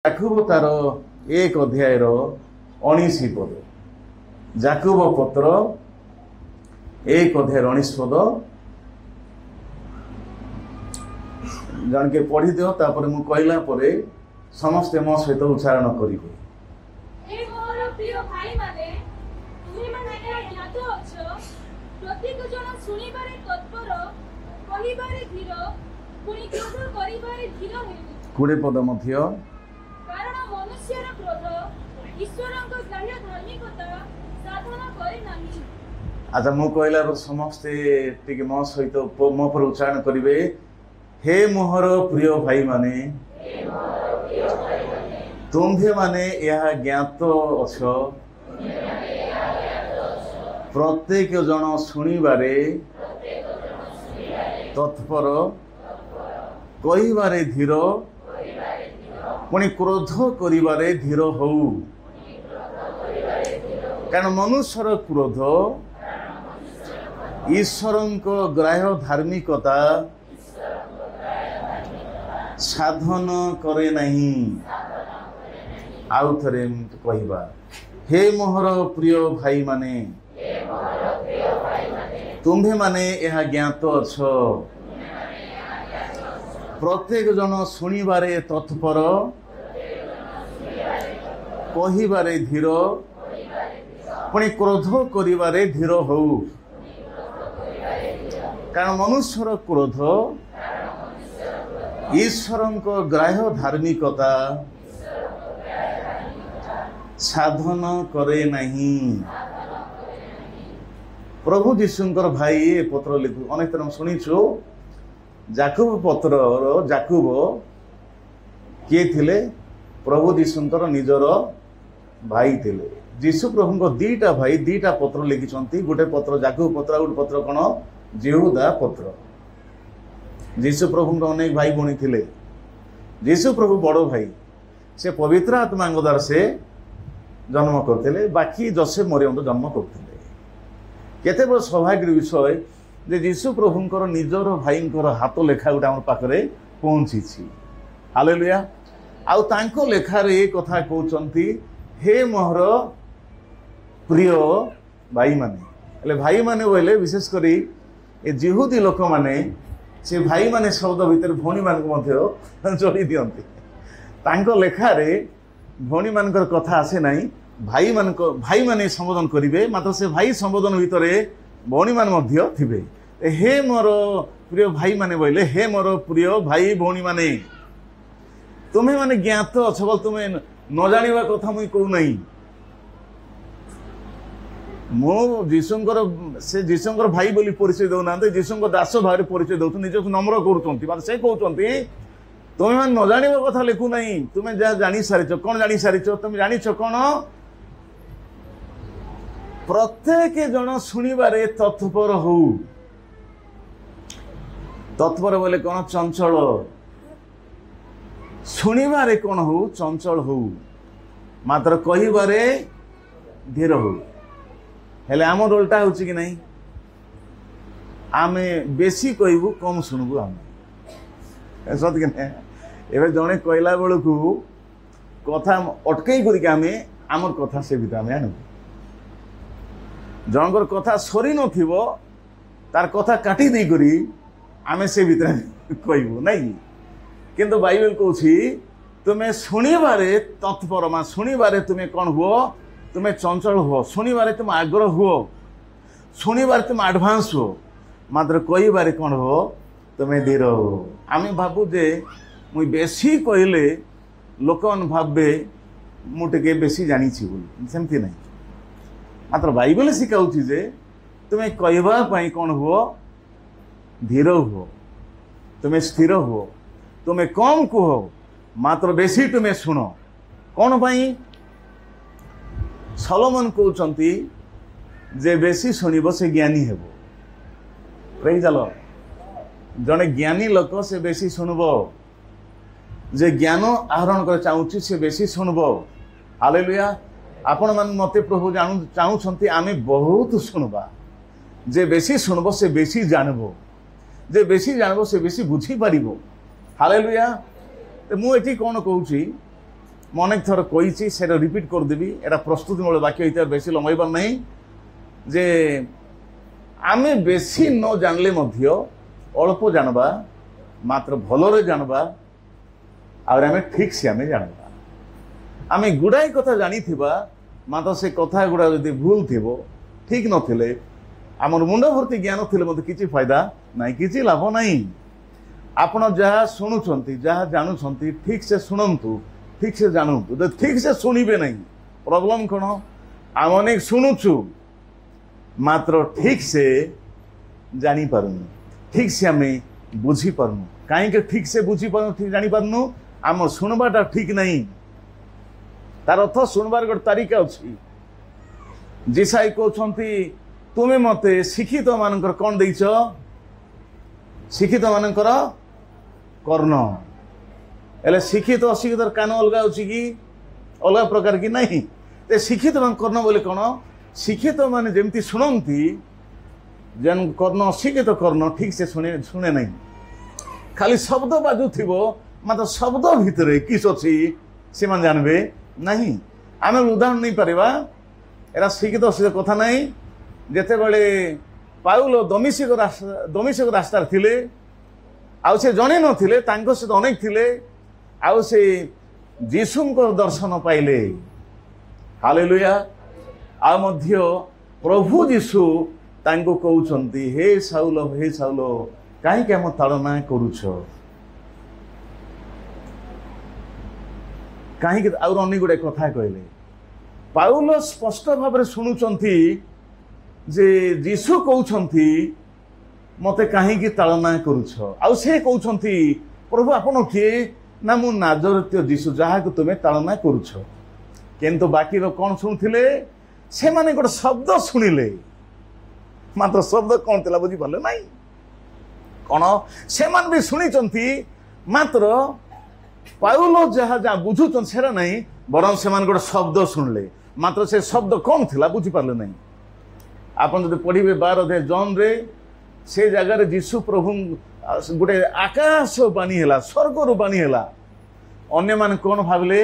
जाकुब तार एक अध्याय 19 पद जाकुब पत्र एक अध्याय 19 पद जन के पढ़ी दियो तापर मु कहला परे समस्ते मो सहित उच्चारण करिवे। हे मोर प्रिय भाई माने तुमे माने ज्ञात अछ प्रत्येक जन सुनिबारे तत्पर कहिबारे धीर पुनि क्रोध करिबारे धीर हेउ कुड़े पद मध्य कारण मनुष्यर क्रोध ईश्वरଙ୍କ ग्राह्य धार्मिकता साधन करे नाही। अच्छा मु कहला समस्ते टिके मो सहित मो पर उच्चारण करिवे। हे मोहर प्रिय भाई माने तुम्भे माने यह ज्ञात अछ प्रत्येक जन शुणिबारे तत्पर कहिबारे धीर पुणी क्रोध करिबारे धीर होउ कारण मनुष्यर क्रोध ईश्वरଙ୍କ ग्राह्य धार्मिकता साधन करे नहीं। आउ थरे कहिबा हे मोहर प्रिय भाई माने तुम्भे माने यह ज्ञात अछ प्रत्येक जन शुणिबारे तत्पर कहिबारे धीर पुणी क्रोध करिबारे धीर होउ कारण मनुष्यर क्रोध ईश्वरଙ୍କ ग्राह्य धार्मिकता साधन करे नहीं। प्रभु जीशुंकर भाई ए पत्र लिखु अनेक तरह शुणीचु जाकुब पत्र जाकुब किए थिले प्रभु जीशुंकर निजर भाई थिले। जीशु प्रभुंको दीटा भाई दीटा पत्र लिखिछंती गोटे पत्र जाकुब पत्र गोटे पत्र कोन यहूदा पत्र। जीशु प्रभुंको अनेक भाई भणी थिले। जीशु प्रभु बड़ो भाई से पवित्र आत्मा द्वारा से जन्म करते बाकी जोसेफ मरियम जन्म करते केते बड़ सौभाग्य विषय जे जीशु प्रभुंकर निजर भाईंकर हाथ लेखा गोटे आम पाखरे पहुंची। हालेलुया। आउ तांको लेखारे ए कथा कहउचंती हे मोहर प्रिय भाई माने भाई माने बोले विशेष करी ए जिहुदी लोक माने से भाई माने शब्द भितर भौणी मान जोड़ी दियंती। तांको लेखारे भौणी मानकर कथा आसे नहीं भाई माने संबोधन करिवे मात्र से भाई संबोधन भितरे भौणी मान मध्य थिबे। हे मोर प्रिय भाई माने बोले हे मोर प्रिय भाई भौणी माने तुम्हें माने ज्ञात अछ बोल तुम्हें न जानिबा कथा मुई कहू नहीं। मो जीशुंकर से जीशुंकर भाई बोली परिचय दौना जीशुंकर दास भाव परिचय दौ निजक नम्र कर से कहते तुम्हें मान न जानिबा कथा लिखु नहीं तुम्हें जहाँ जानी सारिच कौन जानी सारिच तुम जानिच कौन प्रत्येक जन शुणिबारे तत्पर हो। तत्पर बोले कौन चंचल शुणिबारे कौन हो चंचल हो मात्र कहिबारे धीर हो। हेले आम रोलटा हो कि नहीं आमे बेसी कहबू कम शुणबू आम सत कि एवं जड़े कहला बेलू कथा अटकई करके आमर कथा से भीतर आम आनबू जनकर कथा सरी नथिबो तार कथा काटी दे करी आमे से भीतर कहबू नहीं किंतु बाइबल कहूँ तुम्हें शुणिबारे तत्पर मा शुणिबारे तुम्हें कौन हुओ तुम्हें चंचल हुओ शुणिबारे तुम आग्रह हुओ शुणिबारे तुम एडवांस हो मात्र कहिबारे कौन हो तुम्हें धीर हो। आम भावु जे मुई बेसी कहले लोक भावे मुझे बेसी जानी सेमती नहीं मात्र बाइबल शिखाऊँ जे तुम्हें कहवाई कौन हुओ धीर हुओ तुम्हें स्थिर हुओ तुम्हें कम कह मात्र बेसी तुम्हें शुण कौन पाई सलोमन कहते जे बेसी शुणव से ज्ञानी हेब। Praise the Lord. जड़े ज्ञानी लोक से बेसी शुणव जे ज्ञान आहरण कर चाहूँ से बेसी शुणव। हालेलुया। आपण मान मते प्रभु चाहूँगी आमे बहुत शुणवा जे बेसी शुणव से बेसी जानब जे बेसी जानब से बेसी बुझी पारिबो। हालेलुया। मुझे कौन कहूँ ମୁଁ ଅନେକ ଥର କହିଛି, ସେଇଟା ରିପିଟ୍ କରିଦେବି। ଏଇଟା ପ୍ରସ୍ତୁତିମୂଳକ ବାକ୍ୟ ହେଇଥିବାର ବେଶୀ ଲମ୍ବାଇବାର ନାହିଁ ଯେ ଆମେ ବେଶୀ ନ ଜାଣିଲେ ମଧ୍ୟ ଅଳ୍ପ ଜାଣିବା, ମାତ୍ର ଭଲରେ ଜାଣିବା, ଆହୁରି ଆମେ ଠିକ୍ ସେ ଆମେ ଜାଣିବା। ଆମେ ଗୁଡ଼ାଏ କଥା ଜାଣିଥିବା, ମାତ୍ର ସେ କଥା ଗୁଡ଼ା ଯଦି ଭୁଲ ଥିବ, ଠିକ୍ ନଥିଲେ, ଆମର ମୁଣ୍ଡ ଭର୍ତ୍ତି ଜ୍ଞାନ ଥିଲେ ମଧ୍ୟ କିଛି ଫାଇଦା ନାହିଁ, କିଛି ଲାଭ ନାହିଁ। ଆପଣ ଯାହା ଶୁଣୁଛନ୍ତି, ଯାହା ଜାଣୁଛନ୍ତି, ଠିକ୍ ସେ ଶୁଣନ୍ତୁ, ଠିକ୍ ସେ ଜାଣନ୍ତୁ। ଯଦି ଠିକ୍ ସେ ଶୁଣିବେ ନାହିଁ, ପ୍ରୋବ୍ଲେମ୍ କ'ଣ? ଆମେ ଅନେକ ଶୁଣୁଛୁ, ମାତ୍ର ଠିକ୍ ସେ ଜାଣିପାରୁନୁ, ଠିକ୍ ସେ ଆମେ ବୁଝିପାରୁନୁ। କାହିଁକି ଠିକ୍ ସେ ବୁଝିପାରୁନୁ, ଠିକ୍ ଜାଣିପାରୁନୁ? ଆମ ଶୁଣିବାଟା ଠିକ୍ ନାହିଁ। ତାର ଅର୍ଥ ଶୁଣିବାର ଗୋଟେ ତାରିକା ଅଛି। ଯିଶାଇ କହୁଛନ୍ତି, ତୁମେ ମତେ ଶିକ୍ଷିତ ମାନଙ୍କର କ'ଣ ଦେଇଛ? ଶିକ୍ଷିତ ମାନଙ୍କର କର୍ଣ୍ଣ। ହେଲେ ଶିକ୍ଷିତ ଅଶିକ୍ଷିତର କାନ ଅଲଗା ଅଛି କି? ଅଲଗା ପ୍ରକାର କି ନାହିଁ? ଶିକ୍ଷିତ ମାନ କର୍ଣ୍ଣ ବୋଲି କ'ଣ? ଶିକ୍ଷିତ ମାନେ ଯେମିତି ଶୁଣନ୍ତି, ଯେନ୍ କର୍ଣ୍ଣ ଅଶିକ୍ଷିତ କର୍ଣ୍ଣ ଠିକ୍ ସେ ଶୁଣେ ନାହିଁ। ଖାଲି ଶବ୍ଦ ବାଜୁଥିବ, ମାତ୍ର ଶବ୍ଦ ଭିତରେ କିସ୍ ଅଛି ସେମାନେ ଜାଣିବେ ନାହିଁ। ଆମେ ଉଦାହରଣ ନେଇପାରିବା, ଏରା ଶିକ୍ଷିତ ଅଶିକ୍ଷିତ କଥା ନାହିଁ। ଯେତେବେଳେ ପାଉଲ ଦମିଶ୍କ ରାସ୍ତାରେ ଥିଲେ, ଆଉ ସେ ଜଣେ ନଥିଲେ, ତାଙ୍କ ସହିତ ଅନେକ ଥିଲେ, ଆଉ ସେ ଯୀଶୁଙ୍କ ଦର୍ଶନ ପାଇଲେ। ହାଲେଲୁୟା। ଆଉ ମଧ୍ୟ ପ୍ରଭୁ ଯୀଶୁ ତାଙ୍କୁ କହୁଛନ୍ତି, ହେ ସାଉଲ, ହେ ସାଉଲ, କାହିଁକି ଆମ ତାଳନା କରୁଛ? କାହିଁକି? ଆଉ ଅନେକ ଗୁଡ଼େ କଥା କହିଲେ। ପାଉଲ ସ୍ପଷ୍ଟ ଭାବରେ ଶୁଣୁଛନ୍ତି ଯେ ଯୀଶୁ କହୁଛନ୍ତି, ମତେ କାହିଁକି ତାଳନା କରୁଛ? ଆଉ ସେ କହୁଛନ୍ତି, ପ୍ରଭୁ ଆପଣ କିଏ? ନା ମୁଁ ନାଜରେତ୍ୟ ଯୀଶୁ, ଯାହାକୁ ତୁମେ ତାଳନା କରୁଛ। କିନ୍ତୁ ବାକିର କ'ଣ ଶୁଣୁଥିଲେ? ସେମାନେ ଗୋଟେ ଶବ୍ଦ ଶୁଣିଲେ, ମାତ୍ର ଶବ୍ଦ କ'ଣ ଥିଲା ବୁଝିପାରିଲେ ନାହିଁ। କ'ଣ? ସେମାନେ ବି ଶୁଣିଛନ୍ତି, ମାତ୍ର ପାଉଲ ଯାହା ଯାହା ବୁଝୁଛନ୍ତି ସେଟା ନାହିଁ, ବରଂ ସେମାନେ ଗୋଟେ ଶବ୍ଦ ଶୁଣିଲେ, ମାତ୍ର ସେ ଶବ୍ଦ କ'ଣ ଥିଲା ବୁଝିପାରିଲେ ନାହିଁ। ଆପଣ ଯଦି ପଢ଼ିବେ 12 ଅଧ୍ୟାୟ ଜନ୍‌ରେ, ସେ ଜାଗାରେ ଯୀଶୁ ପ୍ରଭୁ ଗୋଟେ ଆକାଶ ବାଣୀ ହେଲା, ସ୍ୱର୍ଗରୁ ବାଣୀ ହେଲା। ଅନ୍ୟମାନେ କ'ଣ ଭାବିଲେ?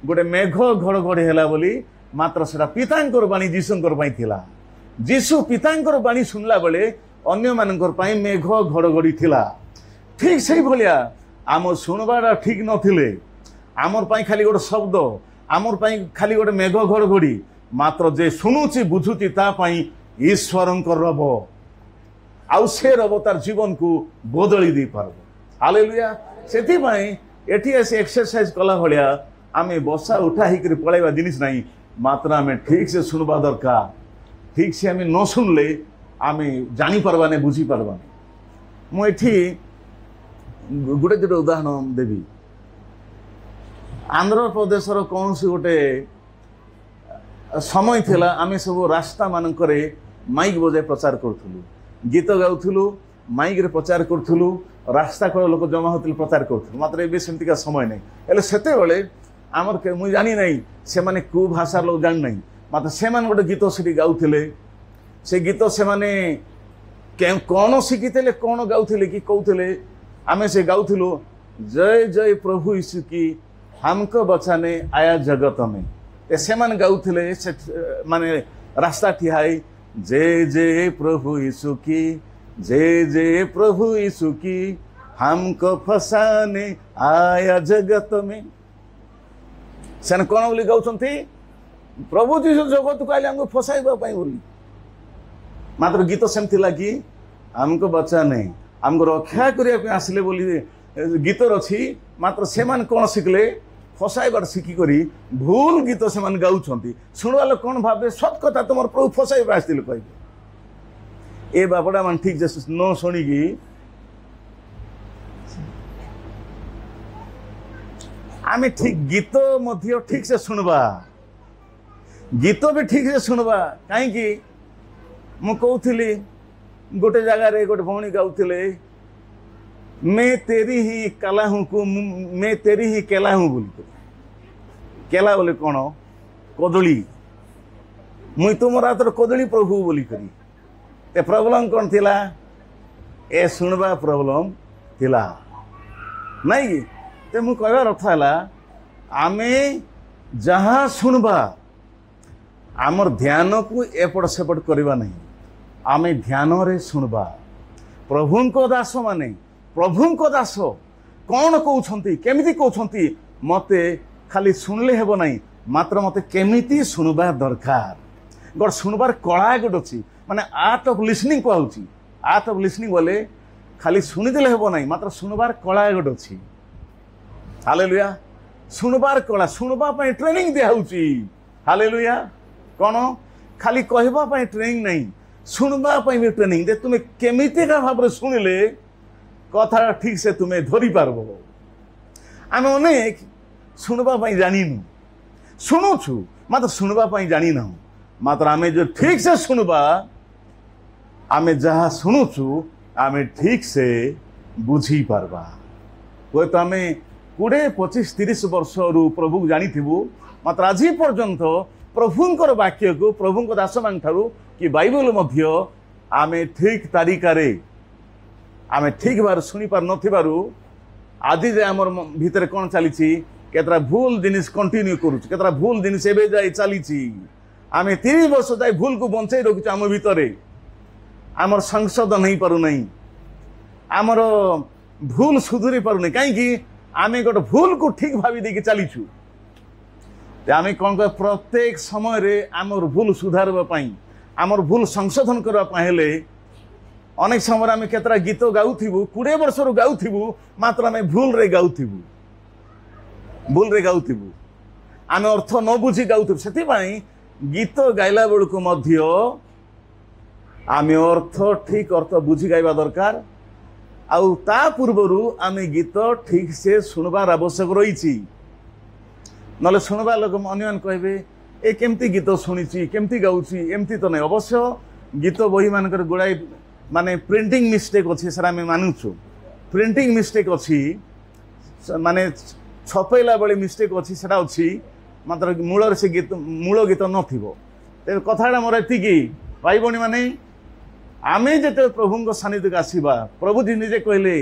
ଗୋଟେ ମେଘ ଘଡ଼ଘଡ଼ି ହେଲା ବୋଲି, ମାତ୍ର ସେଟା ପିତାଙ୍କର ବାଣୀ ଯୀଶୁଙ୍କର ପାଇଁ ଥିଲା। ଯୀଶୁ ପିତାଙ୍କର ବାଣୀ ଶୁଣିଲା ବେଳେ ଅନ୍ୟମାନଙ୍କର ପାଇଁ ମେଘ ଘଡ଼ଘଡ଼ି ଥିଲା। ଠିକ୍ ସେଇଭଳିଆ ଆମ ଶୁଣିବାଟା ଠିକ୍ ନଥିଲେ, ଆମର ପାଇଁ ଖାଲି ଗୋଟେ ଶବ୍ଦ, ଆମର ପାଇଁ ଖାଲି ଗୋଟେ ମେଘ ଘଡ଼ଘଡ଼ି, ମାତ୍ର ଯେ ଶୁଣୁଛି ବୁଝୁଛି ତା ପାଇଁ ଈଶ୍ୱରଙ୍କ ରବ, ଆଉ ସେ ରବ ତାର ଜୀବନକୁ ବଦଳି ଦେଇପାରିବ। ହାଲେଲୁୟା। ସେଥିପାଇଁ ଏଠି ଆସି ଏକ୍ସରସାଇଜ କଲା ଭଳିଆ ଆମେ ବସା ଉଠା ହେଇକରି ପଳେଇବା ଜିନିଷ ନାହିଁ, ମାତ୍ର ଆମେ ଠିକ୍ ସେ ଶୁଣିବା ଦରକାର। ଠିକ୍ ସେ ଆମେ ନ ଶୁଣିଲେ ଆମେ ଜାଣିପାରବାନି, ବୁଝିପାରବାନି। ମୁଁ ଏଠି ଗୋଟେ ଦୁଇଟା ଉଦାହରଣ ଦେବି। ଆନ୍ଧ୍ରପ୍ରଦେଶର କୌଣସି ଗୋଟେ ସମୟ ଥିଲା, ଆମେ ସବୁ ରାସ୍ତା ମାନଙ୍କରେ ମାଇକ୍ ବଜାଇ ପ୍ରଚାର କରୁଥିଲୁ, ଗୀତ ଗାଉଥିଲୁ, ମାଇକ୍ରେ ପ୍ରଚାର କରୁଥିଲୁ, ରାସ୍ତା କଡ଼ ଲୋକ ଜମା ହେଉଥିଲେ, ପ୍ରଚାର କରୁଥିଲୁ। ମାତ୍ର ଏବେ ସେମିତିକା ସମୟ ନାହିଁ। ହେଲେ ସେତେବେଳେ ଆମର ମୁଁ ଜାଣି ନାହିଁ ସେମାନେ କେଉଁ ଭାଷାର ଲୋକ ଜାଣି ନାହିଁ, ମାତ୍ର ସେମାନେ ଗୋଟେ ଗୀତ ସେଠି ଗାଉଥିଲେ। ସେ ଗୀତ ସେମାନେ କ'ଣ ଶିଖିଥିଲେ, କ'ଣ ଗାଉଥିଲେ କି କହୁଥିଲେ, ଆମେ ସେ ଗାଉଥିଲୁ, ଜୟ ଜୟ ପ୍ରଭୁ ଯୀଶୁ କି हमको बचाने आया जगत में। ସେମାନେ ଗାଉଥିଲେ, ସେ ମାନେ ରାସ୍ତା ଠିଆ ହେଇ, जय जय प्रभु यीशु की, जय जय प्रभु यीशु की, हमको फसाने आया जगत में। ସେମାନେ କ'ଣ ବୋଲି ଗାଉଛନ୍ତି? ପ୍ରଭୁ ଯୀଶୁ ଜଗତକୁ ଆଇଲେ ଆମକୁ ଫସାଇବା ପାଇଁ ବୋଲି। ମାତ୍ର ଗୀତ ସେମିତି ଲାଗି, ଆମକୁ ବଚାନେ, ଆମକୁ ରକ୍ଷା କରିବା ପାଇଁ ଆସିଲେ ବୋଲି ଗୀତର ଅଛି। ମାତ୍ର ସେମାନେ କ'ଣ ଶିଖିଲେ? ଫସାଇବାର ଶିଖିକରି ଭୁଲ ଗୀତ ସେମାନେ ଗାଉଛନ୍ତି। ଶୁଣିବା ଲୋକ କ'ଣ ଭାବେ? ସତ କଥା, ତୁମର ପ୍ରଭୁ ଫସାଇବା ଆସିଥିଲେ କହିବେ। ଏ ବାପଡ଼ା ମାନେ ଠିକ୍ ସେ ନ ଶୁଣିକି ଆମେ ଠିକ୍ ଗୀତ ମଧ୍ୟ ଠିକ୍ ସେ ଶୁଣିବା, ଗୀତ ବି ଠିକ୍ ସେ ଶୁଣିବା। କାହିଁକି? ମୁଁ କହୁଥିଲି ଗୋଟେ ଜାଗାରେ ଗୋଟେ ଭଉଣୀ ଗାଉଥିଲେ, मैं तेरी ही कला हूँ को मैं तेरी ही केला हूँ बोली। केला बोले कौन? कदली। मुई तुम हाथ कदली प्रभु बोली करी। ते प्रॉब्लम कौन थिला? ए सुनबा प्रॉब्लम थिला नहीं। ते मु कहवार अर्थ है आमे जहाँ सुनबा आमर ध्यान को एपट सेपट करवा नहीं, आमे ध्यान रे सुनबा। प्रभु को दास माने प्रभु को दास कौन कहते केमिति कहते मते खाली सुनले हेबो नहीं, मात्र मते केमिति सुनबा दरकार। गोट सुनबार कला गोटे अच्छी माने आर्ट ऑफ लिसनिंग कहूँ। आर्ट ऑफ लिसनिंग बोले खाली शुणिदेले हेबो नहीं, मात्र सुनबार कला गोटे अच्छी। हालेलुया। सुनबार कला सुनबा पई ट्रेनिंग दिया होउची। हालेलुया। कौन खाली कहबा पई ट्रेनिंग नहीं, सुनबा पई भी ट्रेनिंग दे। तुमे केमिति का भाव शुणिले कथा ठीक से तुम्हें धरी पारबो। आम अनेक सुनबा पई जानिनु, शुणुछु मात्र सुनबा पई जानी ना, मात्र आमे जो ठीक से सुनबा आमे जहाँ शुणुछु आमे ठीक से बुझी पारबा। कोई तो आमे 20-25-30 वर्ष रु प्रभु जानी थिबु, मात्र आज पर्यंत प्रभुंकर वाक्य को प्रभु दास मान ठारू कि बाइबल मध्य आमे ठीक तरीकारे आमे ठीक बार शुणी पार नथिबारु आज जे आमर भितर कोन चलीछि, केतरा भूल जिनिस कंटिन्यू करूछु, केतरा भूल जिनिस एबे जाई चलीछि। आमे 30 वर्ष जाई भूल को बंचाई रखुछु आम भितरे, आमर संशोधन नहीं पारु नहीं, आमर भूल सुधुरी पारु नहीं। कहीं आमे गोटे भूल को ठीक भावी देके चलीछु। आमे कौन कह प्रत्येक समय रे आमर भूल सुधारबा पई, आमर भूल संशोधन करबा पई हेले अनेक समय आमे केतरा गीत गाउथिबु, 20 वर्ष रु गाउथिबु, मात्र आमे भूल रे गाउथिबु, भूल रे गाउथिबु, आमे अर्थ न बुझी गाउथिबु। सेति पई गीत गाइला बेलको मध्य आमे अर्थ ठीक अर्थ बुझी गाइबा दरकार। आउ ता पूर्वरु आमे गीत ठीक से सुनबार आवश्यक रही। नले सुनबा लोक अन्यमान कहबे ए केमती गीत शुणी केमती गाउची, एमती तो नहीं। अवश्य गीत बही मानकर गुड़ाई माने प्रिंटिंग मिस्टेक अच्छी, सर आम मानुचु प्रिंटिंग मिस्टेक अच्छी, माने छपेला बेले मिस्टेक अच्छी सेटा अच्छी, मात्र मूल से गीत मूल गीत नथिबो। ते कथाटा मोर एतिकी भाई भणी माने आमे जेते प्रभु सानिध्य को आसीबा, प्रभु जी निजे कहले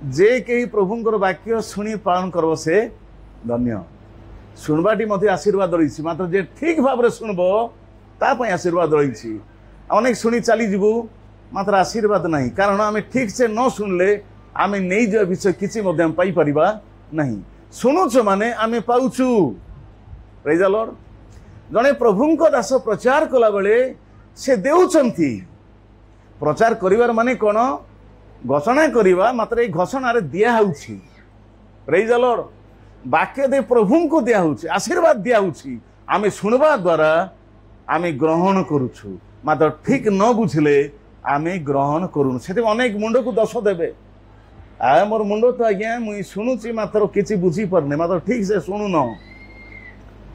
जे कहीं प्रभुंकर वाक्य शुणी पालन करबो से धन्य। शुणबाटी मध्य आशीर्वाद रही, मात्र जे ठीक भाव में शुणब तापाई आशीर्वाद रही। अनेक शुणी चली जीवु मात्र आशीर्वाद नहीं, कारण आम ठीक से न शुणले आम नहीं जा विषय किसी पाई परिबा नहीं। शुणुचु माने आम पाउचु। Praise the Lord. जने प्रभुंक दास प्रचार कला बेले से देउचंती। प्रचार करिवार माने कोन घोषणा करिवा, मात्र ए घोषणा रे दिया होउची। Praise the Lord. वाक्य दे प्रभु को दिया होउची, आशीर्वाद दिया होउची। आमे सुनबा द्वारा आमे ग्रहण करूछु, मात्र ठीक न बुझले आमे ग्रहण करूनु। सेते अनेक मुंड को दोष देबे, आ मोर मुंड तो आज्ञा मुई सुनुची मात्र किछि बुझी परने, मात्र ठीक से सुनु न,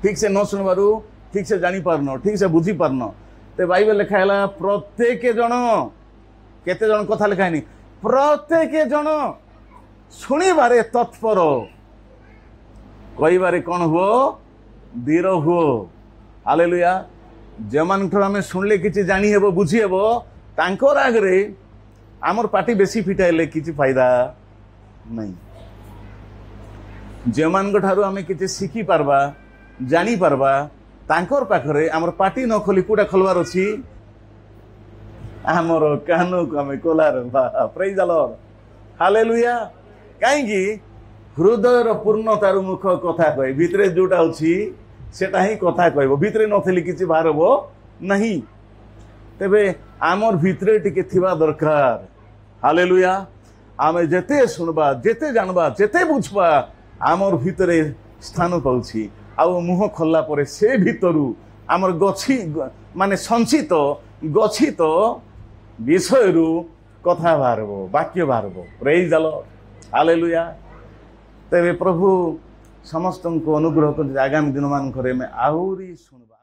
ठीक से न सुनबारु ठीक से जानी पारन, ठीक से बुझी पारन। ते बाइबल लिखा है प्रत्येक जन केते जन कथा लिखा है, प्रत्येक जन शुणिबारे तत्पर, कहिबारे कौन हुओ धीर हुओ। हालेलुया। जे मान आम शुणले किछि जानी हेबो बुझी हेबो, तांकर आगरे आमर पार्टी बेसी फिटाइले किछि फायदा नहीं। जे मान ठारू आम किछि शिखी पारबा जानी पारबा, तांकर पाखरे आमर पार्टी न खोली कोडा खोलवार अछि, आमर कानो को आम Kolar. Praise the Lord. Hallelujah. काहेकि हृदयर पूर्णतार मुख कथा कहे, भितरे जोटा अच्छी सेटा ही कथा कहब, भितरे नथिले किछि बाहरबो नहीं। तेबे आमर भितरे टिके थिबा दरकार। हालेलुया। आमे जेते सुनबा जेते जानबा जेते बुझबा आमर भितरे स्थान पाउछि। आउ मुह खोलला परे से भितरु आमर गछि माने संचित गच्छित विषयरु कथा बाहरबो, वाक्य बाहरबो। Praise the Lord. हालेलुया। तेरे प्रभु समस्त को अनुग्रह कर आगामी दिन मान में आहरी सुनबा।